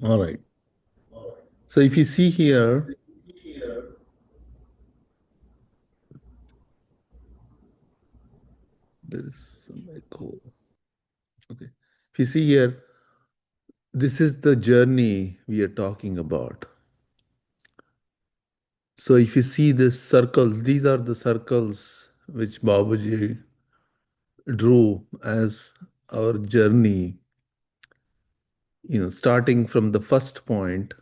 All right. So if you see here, there is some echo. Okay. If you see here, this is the journey we are talking about. So if you see these circles, these are the circles which Babaji drew as our journey, starting from the first point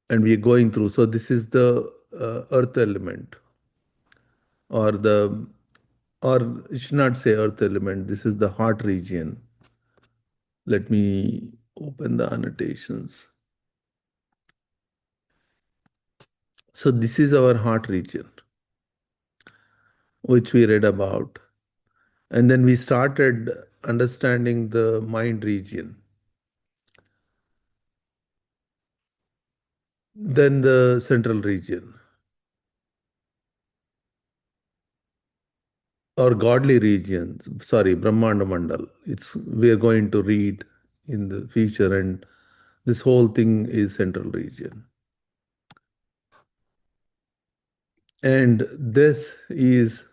and we are going through. So this is the earth element or or you should not say earth element. This is the heart region. Let me open the annotations. So this is our heart region, which we read about. And then we started understanding the mind region. Then the central region or godly regions, sorry, Brahmanda Mandal. We are going to read in the future, and this whole thing is central region. And this is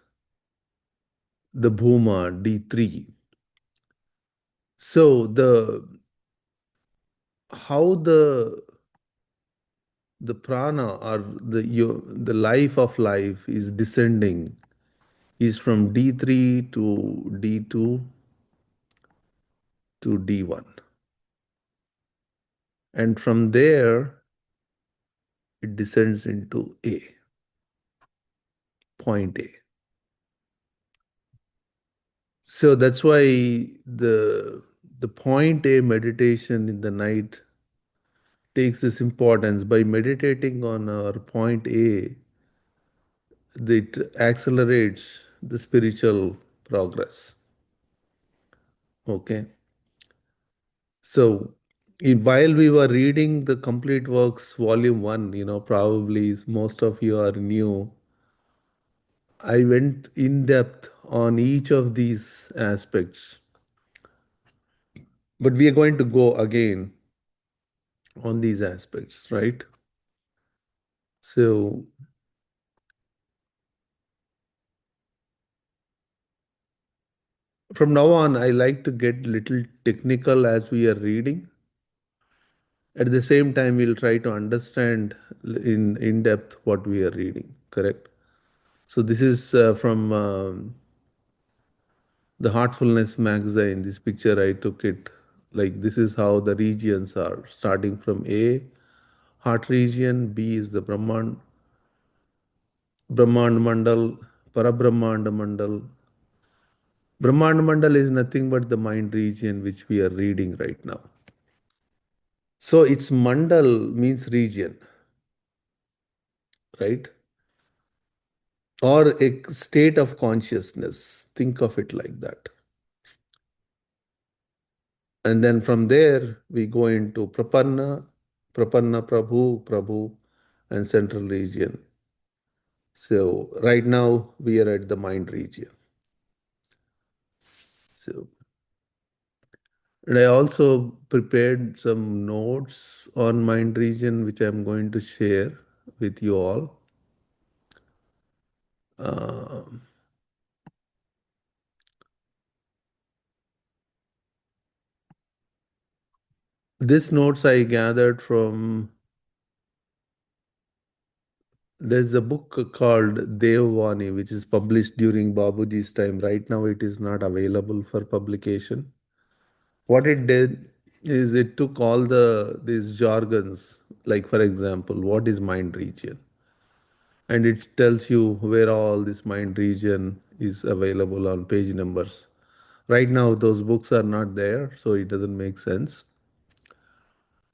the Bhuma D3. So the how the prana or the life of life is descending is from D3 to D2 to D1. And from there, it descends into A, point A. So that's why the point A meditation in the night takes this importance. By meditating on our point A, it accelerates the spiritual progress. Okay. So while we were reading the complete works, volume one, probably most of you are new. I went in depth on each of these aspects, but we are going to go again on these aspects, right? So from now on, I like to get little technical as we are reading. At the same time, we'll try to understand in depth what we are reading. Correct. So this is from the Heartfulness magazine. This picture I took it like this is how the regions are starting from A, heart region. B is the Brahmand Mandal, Parabrahmand Mandal. Brahmand Mandal is nothing but the mind region which we are reading right now. So its Mandal means region, right? Or a state of consciousness. Think of it like that. And then from there, we go into Prapanna Prabhu, Prabhu, and central region. So right now, we are at the mind region. So, and I also prepared some notes on mind region, which I'm going to share with you all. Uh, these notes I gathered from, there's a book called Devvani, which is published during Babuji's time. Right now, it is not available for publication. What it did is it took all these jargons, like for example, what is mind region? And it tells you where all this mind region is available on page numbers. Right now, those books are not there, so it doesn't make sense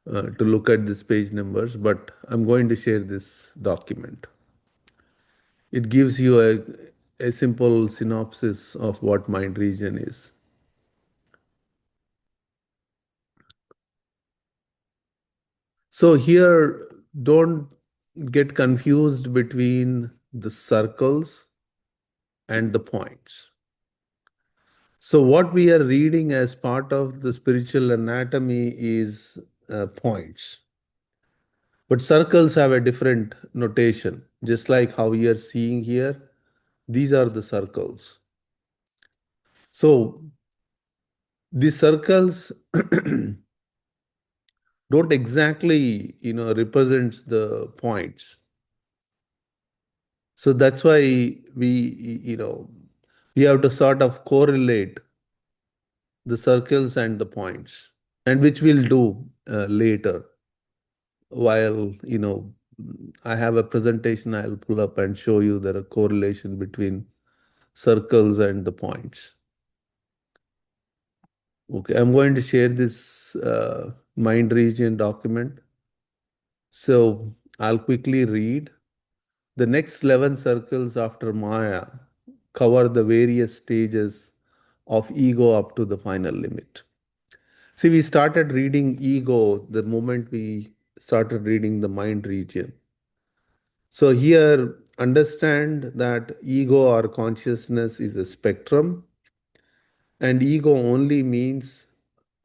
to look at these page numbers, but I'm going to share this document. It gives you a simple synopsis of what mind region is. So here, don't get confused between the circles and the points. So what we are reading as part of the spiritual anatomy is points. But circles have a different notation, just like how we are seeing here. These are the circles. So these circles don't exactly, represents the points. So that's why we have to sort of correlate the circles and the points, and which we'll do later. While, I have a presentation I'll pull up and show you the correlation between circles and the points. Okay, I'm going to share this mind region document. So I'll quickly read. The next 11 circles after Maya cover the various stages of ego up to the final limit. See, we started reading ego the moment we started reading the mind region. So here, understand that ego or consciousness is a spectrum, and ego only means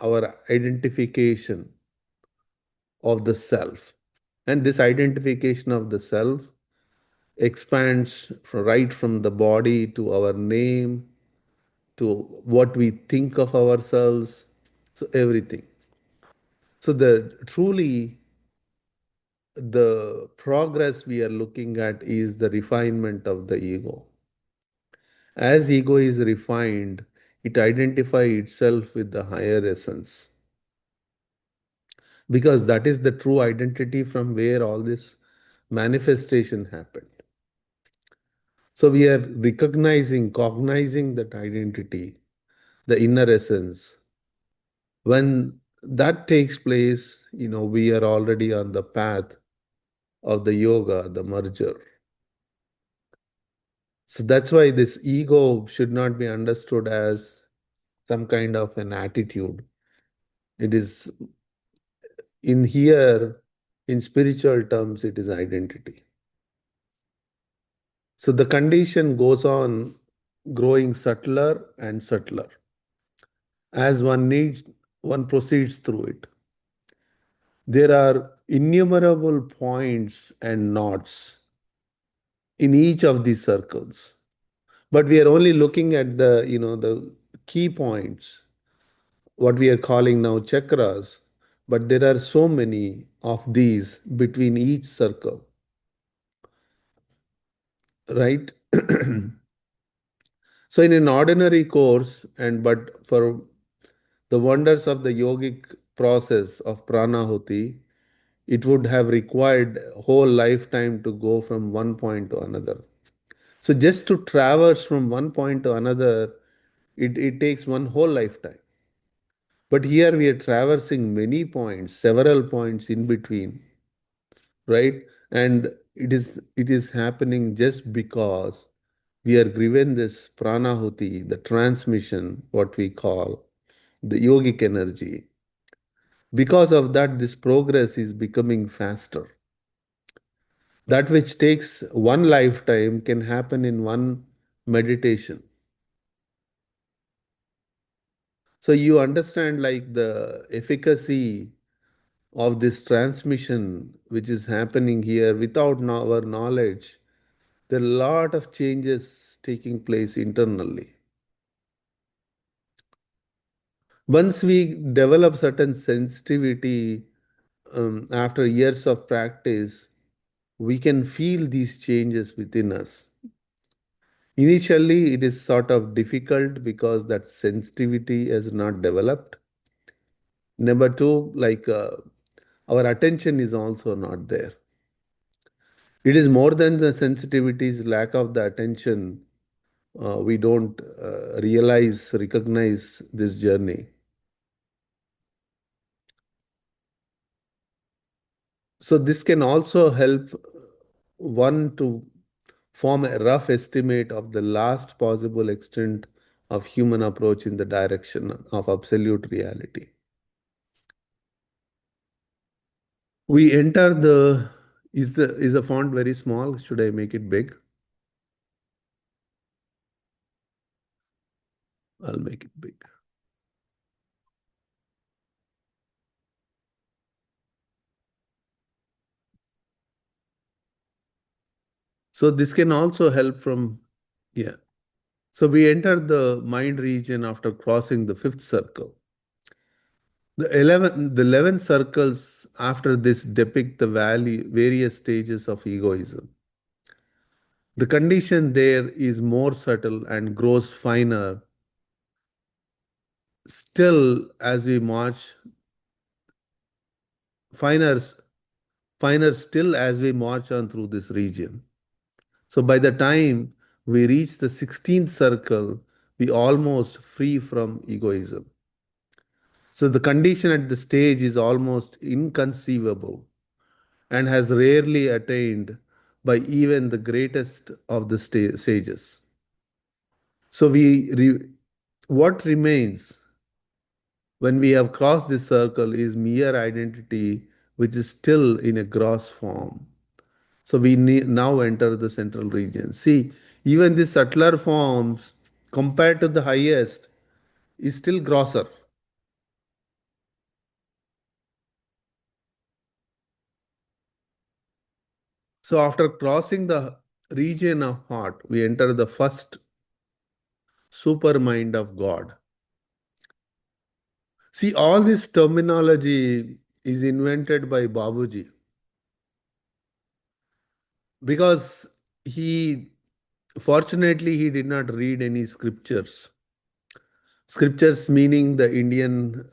our identification of the self. And this identification of the self expands right from the body to our name, to what we think of ourselves, so everything. So the progress we are looking at is the refinement of the ego. As ego is refined, it identifies itself with the higher essence, because that is the true identity from where all this manifestation happened. So we are recognizing, cognizing that identity, the inner essence. When that takes place, we are already on the path of the yoga, the merger. So that's why this ego should not be understood as some kind of an attitude. It is in here, in spiritual terms, it is identity. So the condition goes on growing subtler and subtler as one proceeds through it. There are innumerable points and knots in each of these circles. But we are only looking at the key points, what we are calling now chakras. But there are so many of these between each circle, right? So in an ordinary course, and but for the wonders of the yogic process of pranahuti, it would have required a whole lifetime to go from one point to another. So just to traverse from one point to another, it takes one whole lifetime. But here we are traversing many points, several points in between, right? And it is happening just because we are given this pranahuti, the transmission, what we call the yogic energy. Because of that, this progress is becoming faster. That which takes one lifetime can happen in one meditation. So you understand like the efficacy of this transmission which is happening here without our knowledge. There are a lot of changes taking place internally. Once we develop certain sensitivity, after years of practice, we can feel these changes within us. Initially, it is sort of difficult because that sensitivity is not developed. Number two, like our attention is also not there. It is more than the sensitivities, lack of the attention. We don't recognize this journey. So this can also help one to form a rough estimate of the last possible extent of human approach in the direction of absolute reality. We enter the is the font very small? Should I make it big? I'll make it big. So this can also help from, yeah. So we enter the mind region after crossing the fifth circle. The 11 circles after this depict the valley, various stages of egoism. The condition there is more subtle and grows still as we march, finer, finer still as we march on through this region. So by the time we reach the 16th circle, we almost free from egoism. So the condition at the stage is almost inconceivable and has rarely attained by even the greatest of the sages. So what remains when we have crossed this circle is mere identity, which is still in a gross form. So we now enter the central region. See, even the subtler forms compared to the highest is still grosser. So after crossing the region of heart, we enter the first supermind of God. See, all this terminology is invented by Babuji because he, fortunately, he did not read any scriptures. Scriptures meaning the Indian,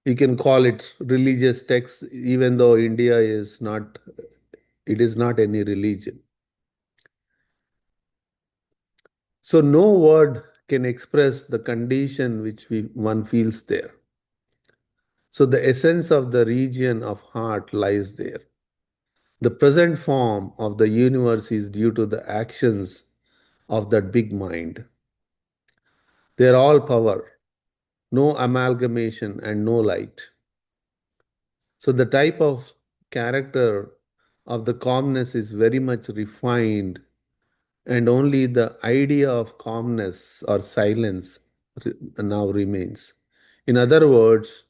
you can call it religious text, even though India is not, it is not any religion. So no word can express the condition which one feels there. So the essence of the region of heart lies there. The present form of the universe is due to the actions of that big mind. They are all power, no amalgamation and no light. So the type of character of the calmness is very much refined, and only the idea of calmness or silence now remains. In other words,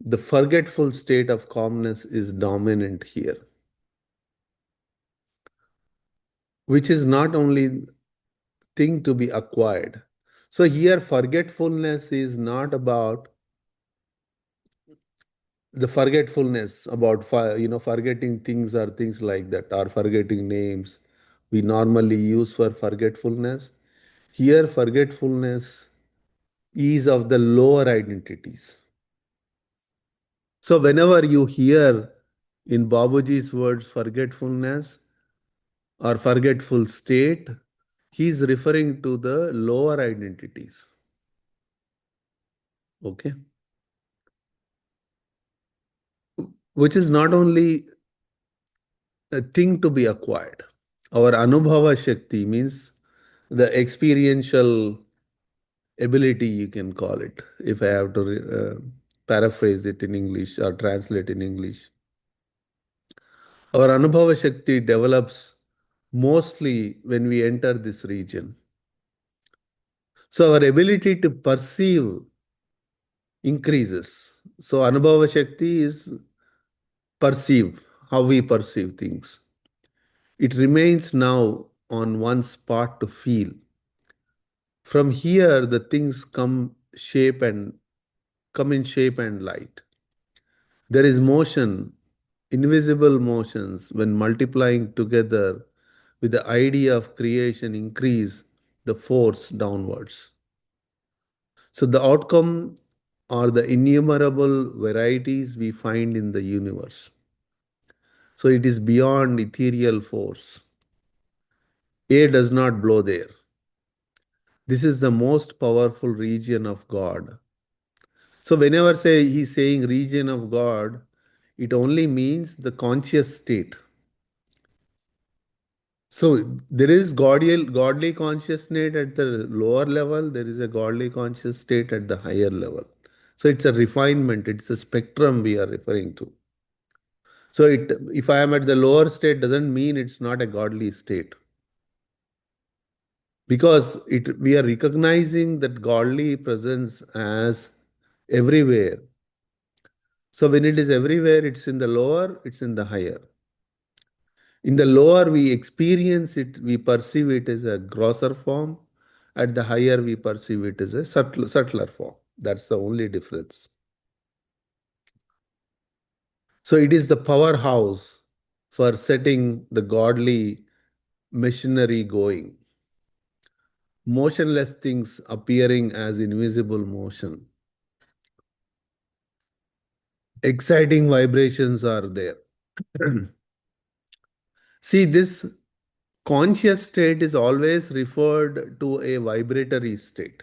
the forgetful state of calmness is dominant here, which is not only thing to be acquired. So here forgetfulness is not about the forgetfulness about forgetting things or things like that, or forgetting names we normally use for forgetfulness. Here forgetfulness is of the lower identities. So whenever you hear in Babuji's words forgetfulness or forgetful state, he is referring to the lower identities. Okay. Which is not only a thing to be acquired. Our Anubhava Shakti means the experiential ability, you can call it, if I have to paraphrase it in English or translate in English. Our Anubhava Shakti develops mostly when we enter this region. So our ability to perceive increases. So Anubhava Shakti is perceive, how we perceive things. It remains now on one's part to feel. From here, the things come in shape and light. There is motion, invisible motions, when multiplying together with the idea of creation increase the force downwards. So the outcome are the innumerable varieties we find in the universe. So it is beyond ethereal force. Air does not blow there. This is the most powerful region of God. So whenever say he's saying region of God, it only means the conscious state. So there is godly consciousness at the lower level, there is a godly conscious state at the higher level. So it's a refinement, it's a spectrum we are referring to. So if I am at the lower state doesn't mean it's not a godly state. because it we are recognizing that godly presence as everywhere. So when it is everywhere, it's in the lower, it's in the higher. In the lower, we experience it, we perceive it as a grosser form. At the higher, we perceive it as a subtler form. That's the only difference. So it is the powerhouse for setting the godly machinery going. Motionless things appearing as invisible motion. Exciting vibrations are there. See, this conscious state is always referred to a vibratory state.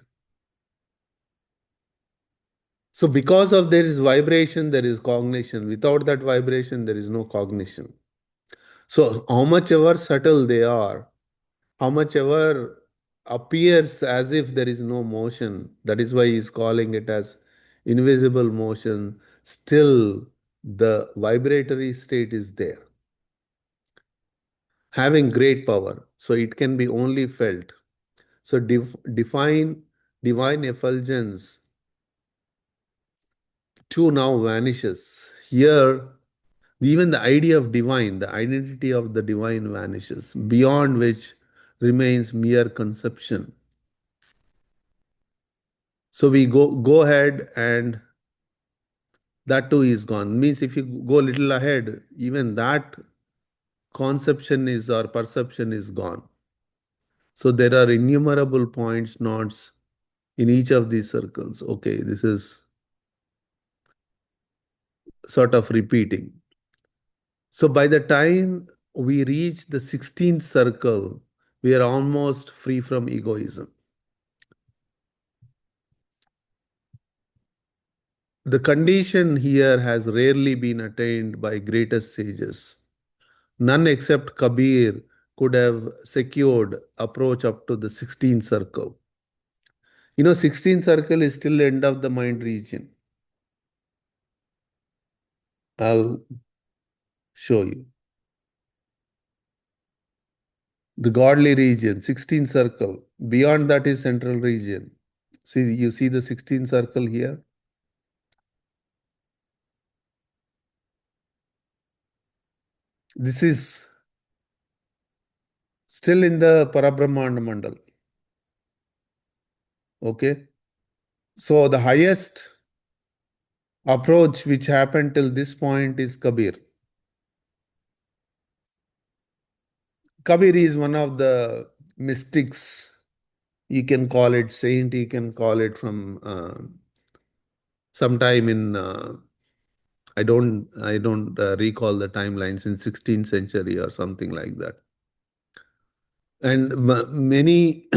So, because of there is vibration, there is cognition. Without that vibration, there is no cognition. So, how much ever subtle they are, how much ever appears as if there is no motion, that is why he's calling it as invisible motion, still the vibratory state is there, having great power. So, it can be only felt. So, define divine effulgence too now vanishes. Here, even the idea of divine, the identity of the divine vanishes, beyond which remains mere conception. So we go ahead and that too is gone. Means if you go a little ahead, even that conception is or perception is gone. So there are innumerable points, knots in each of these circles. Okay, this is sort of repeating. So by the time we reach the 16th circle, we are almost free from egoism. The condition here has rarely been attained by greatest sages. None except Kabir could have secured approach up to the 16th circle. 16th circle is still end of the mind region. I'll show you. The godly region, 16th circle. Beyond that is central region. See, you see the 16th circle here? This is still in the Parabrahmanda Mandal. Okay. So the highest approach which happened till this point is Kabir. Kabir is one of the mystics. You can call it saint, you can call it from sometime in I don't recall the timelines in 16th century or something like that. And many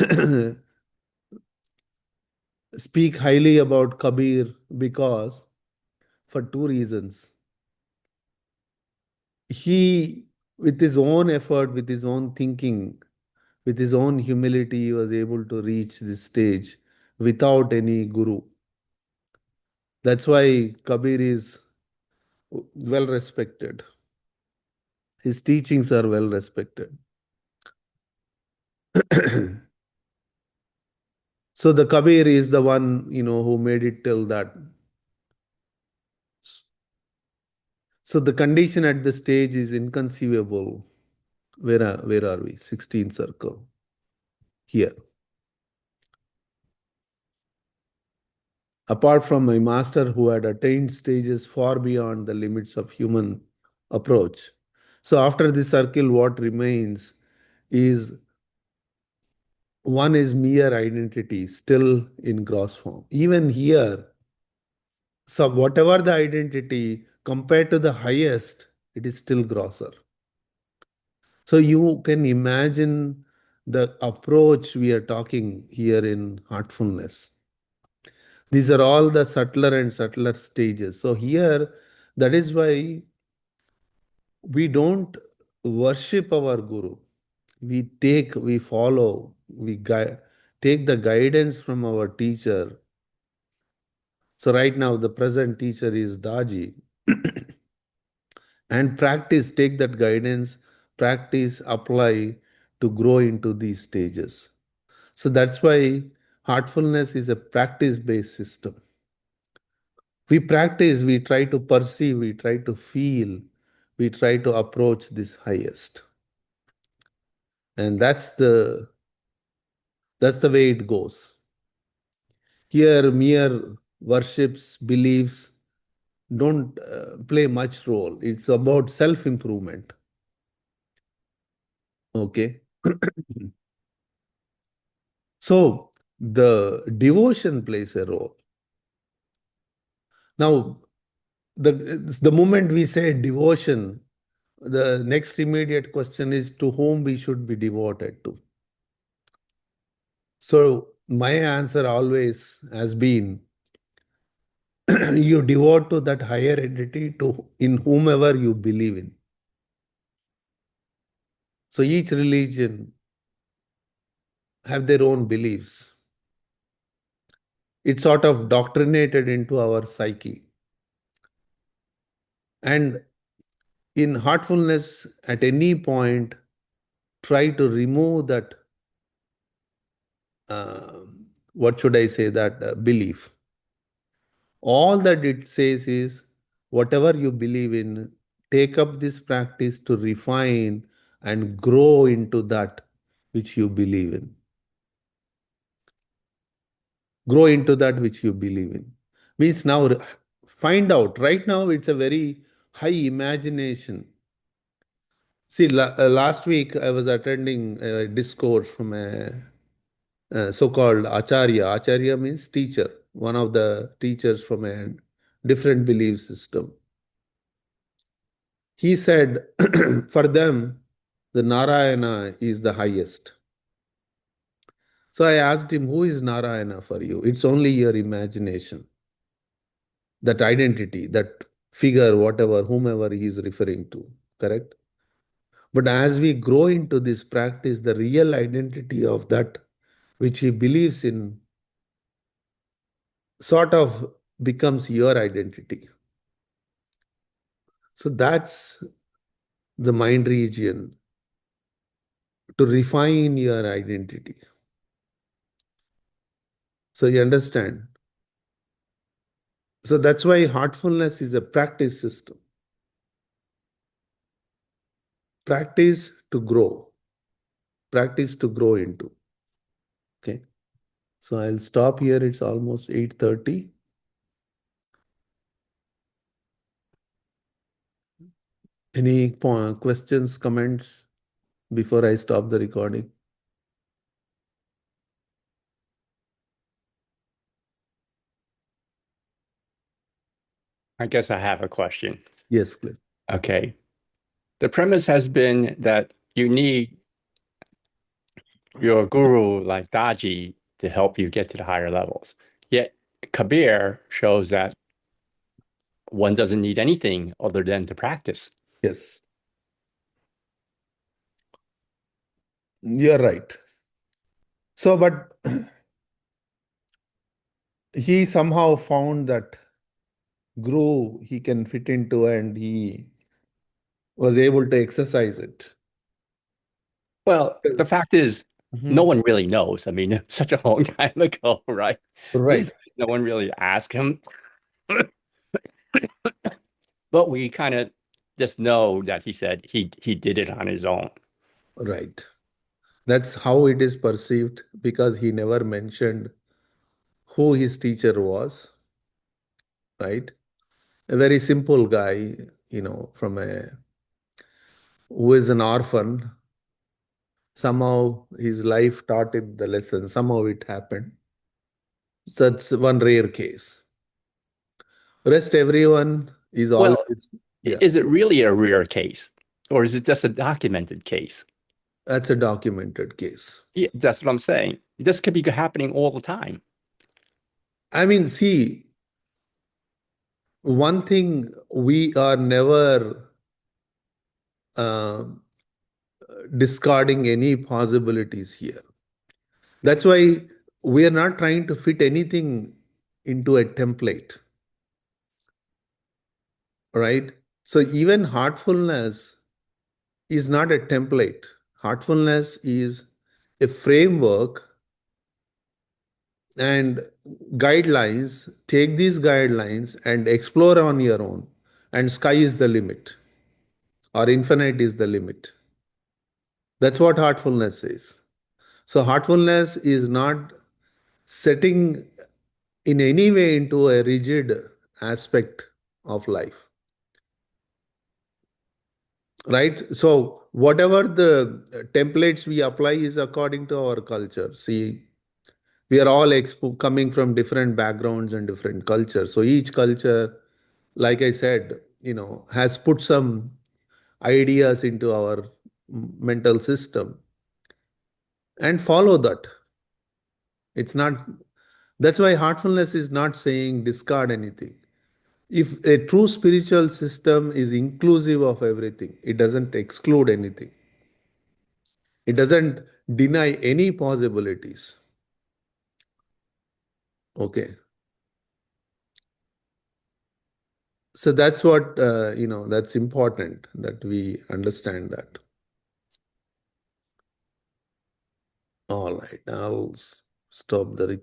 speak highly about Kabir because for two reasons. He, with his own effort, with his own thinking, with his own humility, he was able to reach this stage without any guru. That's why Kabir is well respected. His teachings are well respected. So the Kabir is the one, who made it till that. So the condition at the stage is inconceivable. Where are we? 16th circle. Here. Apart from my master who had attained stages far beyond the limits of human approach. So after this circle, what remains is one is mere identity, still in gross form. Even here, so whatever the identity, compared to the highest, it is still grosser. So you can imagine the approach we are talking here in heartfulness. These are all the subtler and subtler stages. So here, that is why we don't worship our guru. We follow, take the guidance from our teacher. So right now, the present teacher is Daji. And practice, take that guidance, practice, apply to grow into these stages. So that's why heartfulness is a practice-based system. We practice, we try to perceive, we try to feel, we try to approach this highest. And that's the way it goes. Here, mere worships, beliefs don't play much role. It's about self-improvement. Okay. So the devotion plays a role. Now, the the moment we say devotion, the next immediate question is to whom we should be devoted to. So my answer always has been you devote to that higher entity to in whomever you believe in. So each religion have their own beliefs. It's sort of doctrinated into our psyche. And in heartfulness, at any point, try to remove that, uh, what should I say, that belief. All that it says is whatever you believe in, take up this practice to refine and grow into that which you believe in. Grow into that which you believe in. Means now find out. Right now, it's a very high imagination. See, last week I was attending a discourse from a so-called Acharya. Acharya means teacher, one of the teachers from a different belief system. He said, for them, the Narayana is the highest. So I asked him, who is Narayana for you? It's only your imagination, that identity, that figure, whatever, whomever he is referring to, correct? But as we grow into this practice, the real identity of that which he believes in sort of becomes your identity. So that's the mind region to refine your identity. So you understand. So that's why heartfulness is a practice system. Practice to grow, practice to grow into. Okay. So I'll stop here. It's almost 8:30. Any questions, comments before I stop the recording? I guess I have a question. Yes, Cliff. Okay. The premise has been that you need your guru like Daji to help you get to the higher levels. Yet Kabir shows that one doesn't need anything other than to practice. Yes, you're right. So, but he somehow found that groove he can fit into and he was able to exercise it. Well, the fact is, no Mhm. one really knows. I mean, such a long time ago, right? These Right, days, no one really asked him, but we kind of just know that he said he did it on his own. right. That's how it is perceived because he never mentioned who his teacher was, right? A very simple guy, from a who is an orphan. Somehow his life taught him the lesson. Somehow it happened. So that's one rare case. Rest everyone is Well, always, yeah, is it really a rare case, or is it just a documented case? that's a documented case. Yeah, that's what I'm saying. This could be happening all the time. I mean, see, one thing we are never um discarding any possibilities here. That's why we are not trying to fit anything into a template, right? So even heartfulness is not a template. Heartfulness is a framework and guidelines, take these guidelines and explore on your own. And sky is the limit, or infinite is the limit. That's what heartfulness is. So, heartfulness is not setting in any way into a rigid aspect of life, right? So, whatever the templates we apply is according to our culture. See, we are all coming from different backgrounds and different cultures. So, each culture, like I said, has put some ideas into our mental system and follow that. It's not, that's why heartfulness is not saying discard anything. If a true spiritual system is inclusive of everything, it doesn't exclude anything, it doesn't deny any possibilities. Okay. So that's what, that's important that we understand that. All right. Now stop the recording.